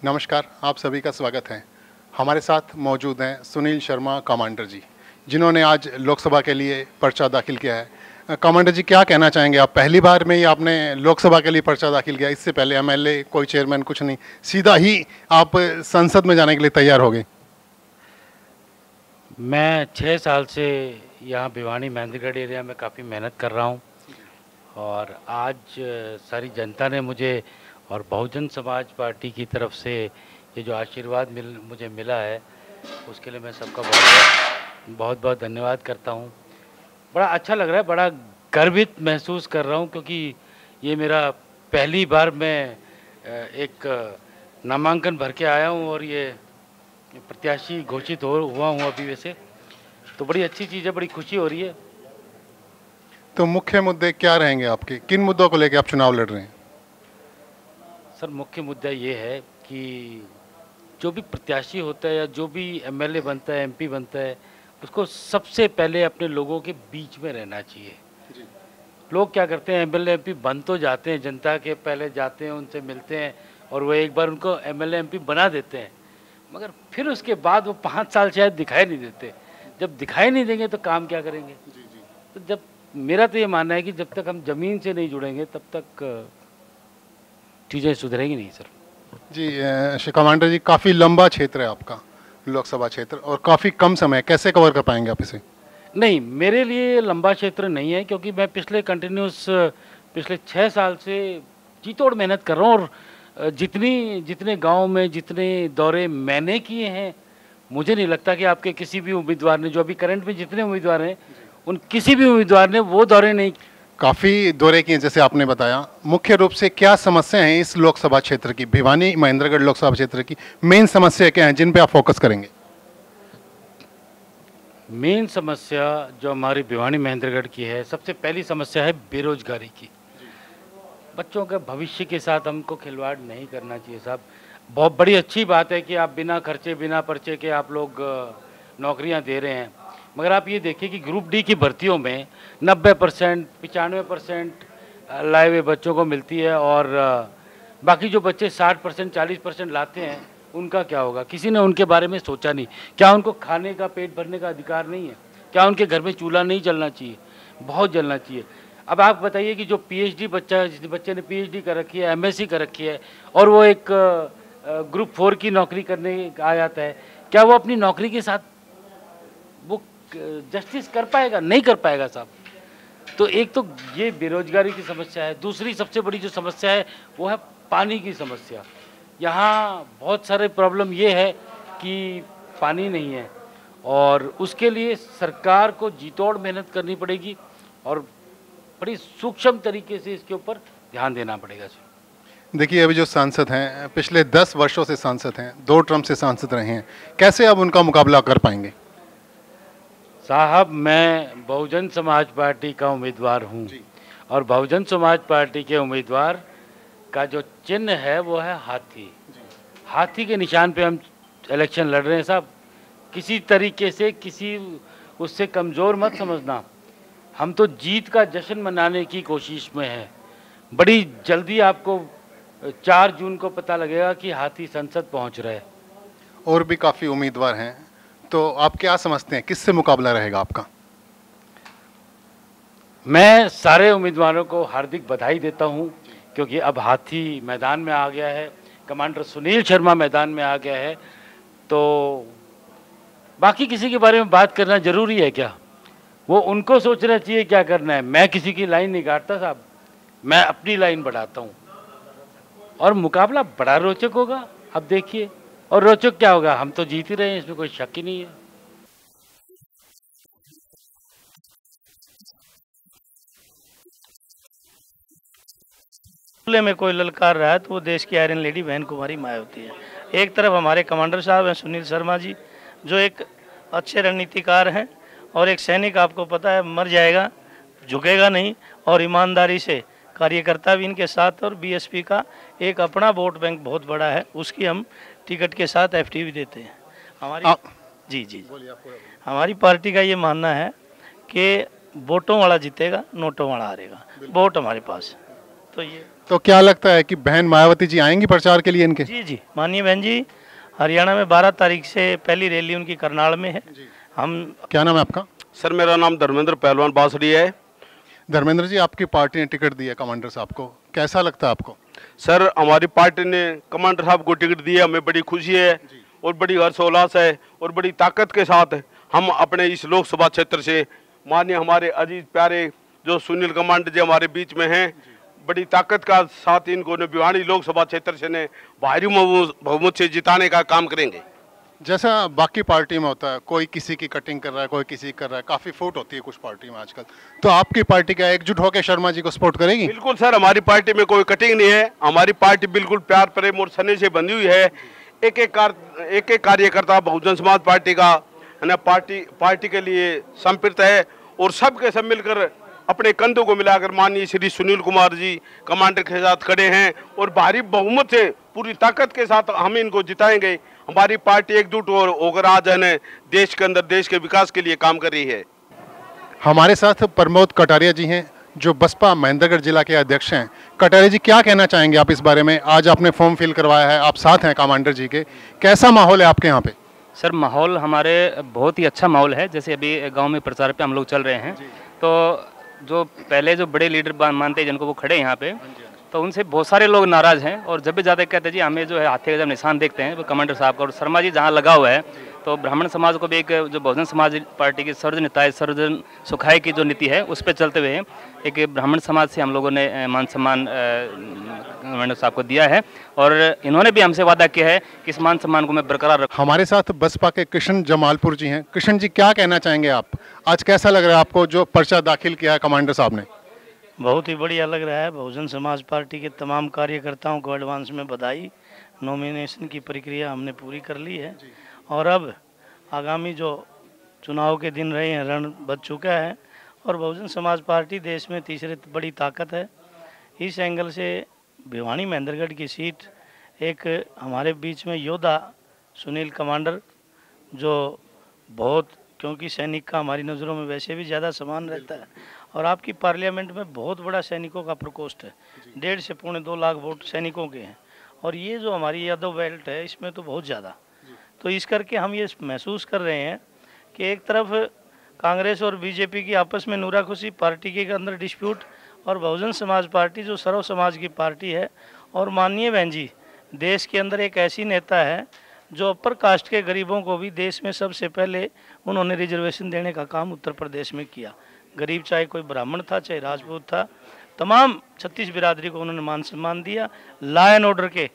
नमस्कार, आप सभी का स्वागत है। हमारे साथ मौजूद हैं सुनील शर्मा कमांडर जी, जिन्होंने आज लोकसभा के लिए पर्चा दाखिल किया है। कमांडर जी, क्या कहना चाहेंगे आप? पहली बार में ही आपने लोकसभा के लिए पर्चा दाखिल किया, इससे पहले एमएलए, कोई चेयरमैन, कुछ नहीं, सीधा ही आप संसद में जाने के लिए तैयार हो गए। मैं 6 साल से यहाँ भिवानी महेंद्रगढ़ एरिया में काफ़ी मेहनत कर रहा हूँ और आज सारी जनता ने मुझे और बहुजन समाज पार्टी की तरफ से ये जो आशीर्वाद मुझे मिला है, उसके लिए मैं सबका बहुत बहुत धन्यवाद करता हूँ। बड़ा अच्छा लग रहा है, बड़ा गर्वित महसूस कर रहा हूँ, क्योंकि ये मेरा पहली बार मैं एक नामांकन भर के आया हूँ और ये प्रत्याशी घोषित हुआ हूँ अभी। वैसे तो बड़ी अच्छी चीज़ है, बड़ी खुशी हो रही है। तो मुख्य मुद्दे क्या रहेंगे आपके? किन मुद्दों को लेकर आप चुनाव लड़ रहे हैं? सर, मुख्य मुद्दा ये है कि जो भी प्रत्याशी होता है या जो भी एमएलए बनता है, एमपी बनता है, उसको सबसे पहले अपने लोगों के बीच में रहना चाहिए। लोग क्या करते हैं, एमएलए एमपी बन तो जाते हैं, जनता के पहले जाते हैं, उनसे मिलते हैं और वो एक बार उनको एमएलए एमपी बना देते हैं, मगर फिर उसके बाद वो 5 साल शायद दिखाई नहीं देते। जब दिखाई नहीं देंगे तो काम क्या करेंगे? तो जब मेरा तो ये मानना है कि जब तक हम ज़मीन से नहीं जुड़ेंगे तब तक चीज़ें सुधरेंगी नहीं सर। जी श्री कमांडर जी, काफ़ी लंबा क्षेत्र है आपका लोकसभा क्षेत्र और काफ़ी कम समय, कैसे कवर कर पाएंगे आप इसे? नहीं, मेरे लिए लंबा क्षेत्र नहीं है, क्योंकि मैं पिछले 6 साल से जी तोड़ मेहनत कर रहा हूँ और जितने गांव में जितने दौरे मैंने किए हैं, मुझे नहीं लगता कि आपके किसी भी उम्मीदवार ने, जो अभी करंट में जितने उम्मीदवार हैं, उन किसी भी उम्मीदवार ने वो दौरे नहीं। काफ़ी दौरे किए जैसे आपने बताया। मुख्य रूप से क्या समस्या है इस लोकसभा क्षेत्र की, भिवानी महेंद्रगढ़ लोकसभा क्षेत्र की मेन समस्या क्या है जिन पे आप फोकस करेंगे? मेन समस्या जो हमारी भिवानी महेंद्रगढ़ की है, सबसे पहली समस्या है बेरोजगारी की। बच्चों के भविष्य के साथ हमको खिलवाड़ नहीं करना चाहिए साहब। बहुत बड़ी अच्छी बात है कि आप बिना खर्चे बिना पर्चे के आप लोग नौकरियां दे रहे हैं, मगर आप ये देखिए कि ग्रुप डी की भर्तियों में 90% 95% लाए हुए बच्चों को मिलती है और बाकी जो बच्चे 60% 40% लाते हैं, उनका क्या होगा? किसी ने उनके बारे में सोचा नहीं। क्या उनको खाने का, पेट भरने का अधिकार नहीं है? क्या उनके घर में चूल्हा नहीं जलना चाहिए? बहुत जलना चाहिए। अब आप बताइए कि जो पीएचडी जिस बच्चे ने पीएचडी कर रखी है, एमएससी कर रखी है और वो एक ग्रुप 4 की नौकरी करने आ जाता है, क्या वो अपनी नौकरी के साथ वो जस्टिस कर पाएगा? नहीं कर पाएगा साहब। तो एक तो ये बेरोजगारी की समस्या है। दूसरी सबसे बड़ी जो समस्या है वो है पानी की समस्या। यहाँ बहुत सारे प्रॉब्लम ये है कि पानी नहीं है और उसके लिए सरकार को जी तोड़ मेहनत करनी पड़ेगी और बड़ी सूक्ष्म तरीके से इसके ऊपर ध्यान देना पड़ेगा सर। देखिए, अभी जो सांसद हैं, पिछले 10 वर्षों से सांसद हैं, 2 टर्म से सांसद रहे हैं, कैसे अब उनका मुकाबला कर पाएंगे? साहब, मैं बहुजन समाज पार्टी का उम्मीदवार हूँ और बहुजन समाज पार्टी के उम्मीदवार का जो चिन्ह है वो है हाथी। हाथी के निशान पे हम इलेक्शन लड़ रहे हैं साहब। किसी तरीके से किसी उससे कमज़ोर मत समझना। हम तो जीत का जश्न मनाने की कोशिश में हैं। बड़ी जल्दी आपको 4 जून को पता लगेगा कि हाथी संसद पहुंच रहा है। और भी काफ़ी उम्मीदवार हैं, तो आप क्या समझते हैं किससे मुकाबला रहेगा आपका? मैं सारे उम्मीदवारों को हार्दिक बधाई देता हूं, क्योंकि अब हाथी मैदान में आ गया है, कमांडर सुनील शर्मा मैदान में आ गया है। तो बाकी किसी के बारे में बात करना ज़रूरी है क्या? वो उनको सोचना चाहिए क्या करना है। मैं किसी की लाइन नहीं काटता साहब, मैं अपनी लाइन बढ़ाता हूँ और मुकाबला बड़ा रोचक होगा। अब देखिए, और रोचक क्या होगा, हम तो जीत ही रहे हैं, इसमें कोई शक ही नहीं है। खुले में कोई ललकार रहा है तो वो देश की आयरन लेडी बहन कुमारी मायावती है। एक तरफ हमारे कमांडर साहब हैं सुनील शर्मा जी, जो एक अच्छे रणनीतिकार हैं और एक सैनिक, आपको पता है, मर जाएगा, झुकेगा नहीं और ईमानदारी से कार्यकर्ता भी इनके साथ, और बीएसपी का एक अपना वोट बैंक बहुत बड़ा है, उसकी हम टिकट के साथ एफटी भी देते हैं। हमारी जी हमारी पार्टी का ये मानना है कि वोटों वाला जीतेगा, नोटों वाला हारेगा। वोट हमारे पास है, तो ये तो क्या लगता है कि बहन मायावती जी आएंगी प्रचार के लिए इनके? जी जी, माननीय बहन जी हरियाणा में 12 तारीख से पहली रैली उनकी करनाल में है। हम क्या नाम है आपका? सर मेरा नाम धर्मेंद्र पहलवान बासड़ी है। धर्मेंद्र जी, आपकी पार्टी ने टिकट दिया कमांडर साहब को, कैसा लगता है आपको? सर हमारी पार्टी ने कमांडर साहब को टिकट दिया, हमें बड़ी खुशी है और बड़ी हर्षोल्लास है और बड़ी ताकत के साथ हम अपने इस लोकसभा क्षेत्र से माननीय हमारे अजीज प्यारे जो सुनील कमांडर जी हमारे बीच में हैं, बड़ी ताकत का साथ इनको ने भिवानी लोकसभा क्षेत्र से ने भारी बहुमत से जिताने का काम करेंगे। जैसा बाकी पार्टी में होता है, कोई किसी की कटिंग कर रहा है, कोई किसी कर रहा है, काफी फूट होती है कुछ पार्टी में आजकल, तो आपकी पार्टी क्या एकजुट होकर शर्मा जी को सपोर्ट करेगी? बिल्कुल सर, हमारी पार्टी में कोई कटिंग नहीं है। हमारी पार्टी बिल्कुल प्यार प्रेम और स्नेह से बंधी हुई है। एक एक कार्यकर्ता बहुजन समाज पार्टी का है ना, पार्टी के लिए समर्पित है और सबके सब मिलकर अपने कंधों को मिलाकर माननीय श्री सुनील कुमार जी कमांडर के साथ खड़े हैं और भारी बहुमत से पूरी ताकत के साथ हम इनको जिताएंगे। हमारी पार्टी एकजुट होकर आज है देश के अंदर देश के विकास के लिए काम कर रही है। हमारे साथ प्रमोद कटारिया जी हैं, जो बसपा महेंद्रगढ़ जिला के अध्यक्ष हैं। कटारिया जी, क्या कहना चाहेंगे आप इस बारे में? आज आपने फॉर्म फिल करवाया है, आप साथ हैं कमांडर जी के, कैसा माहौल है आपके यहाँ पे? सर माहौल हमारे बहुत ही अच्छा माहौल है। जैसे अभी गांव में प्रचार पे हम लोग चल रहे हैं, तो जो पहले जो बड़े लीडर मानते हैं जिनको वो खड़े हैं यहाँ पे, तो उनसे बहुत सारे लोग नाराज हैं और जब भी ज़्यादा कहते हैं जी हमें जो है हाथी का जब निशान देखते हैं वो कमांडर साहब का, और शर्मा जी जहाँ लगा हुआ है तो ब्राह्मण समाज को भी एक जो बहुजन समाज पार्टी की सर्वजन निताय सर्वजन सुखाय की जो नीति है उस पर चलते हुए एक ब्राह्मण समाज से हम लोगों ने मान सम्मान कमांडर साहब को दिया है और इन्होंने भी हमसे वादा किया है कि इस मान सम्मान को मैं बरकरार रखूँ। हमारे साथ बसपा के कृष्ण जमालपुर जी हैं। कृष्ण जी, क्या कहना चाहेंगे आप? आज कैसा लग रहा है आपको जो पर्चा दाखिल किया है कमांडर साहब ने? बहुत ही बढ़िया लग रहा है। बहुजन समाज पार्टी के तमाम कार्यकर्ताओं को एडवांस में बधाई। नॉमिनेशन की प्रक्रिया हमने पूरी कर ली है और अब आगामी जो चुनाव के दिन रहे हैं रण बच चुका है और बहुजन समाज पार्टी देश में तीसरी बड़ी ताकत है। इस एंगल से भिवानी महेंद्रगढ़ की सीट एक हमारे बीच में योद्धा सुनील कमांडर, जो बहुत, क्योंकि सैनिक का हमारी नज़रों में वैसे भी ज़्यादा सम्मान रहता है और आपकी पार्लियामेंट में बहुत बड़ा सैनिकों का प्रकोष्ठ है, 1.5 से 2.25 लाख वोट सैनिकों के हैं और ये जो हमारी यादव बेल्ट है इसमें तो बहुत ज़्यादा। तो इस करके हम ये महसूस कर रहे हैं कि एक तरफ कांग्रेस और बीजेपी की आपस में नूराखुशी, पार्टी के अंदर डिस्प्यूट, और बहुजन समाज पार्टी जो सर्व समाज की पार्टी है और माननीय बहन जी देश के अंदर एक ऐसी नेता है जो अपर कास्ट के गरीबों को भी देश में सबसे पहले उन्होंने रिजर्वेशन देने का काम उत्तर प्रदेश में किया। गरीब चाहे कोई ब्राह्मण था चाहे राजपूत था, तमाम 36 बिरादरी को उन्होंने मान सम्मान दिया। लॉ एंड ऑर्डर के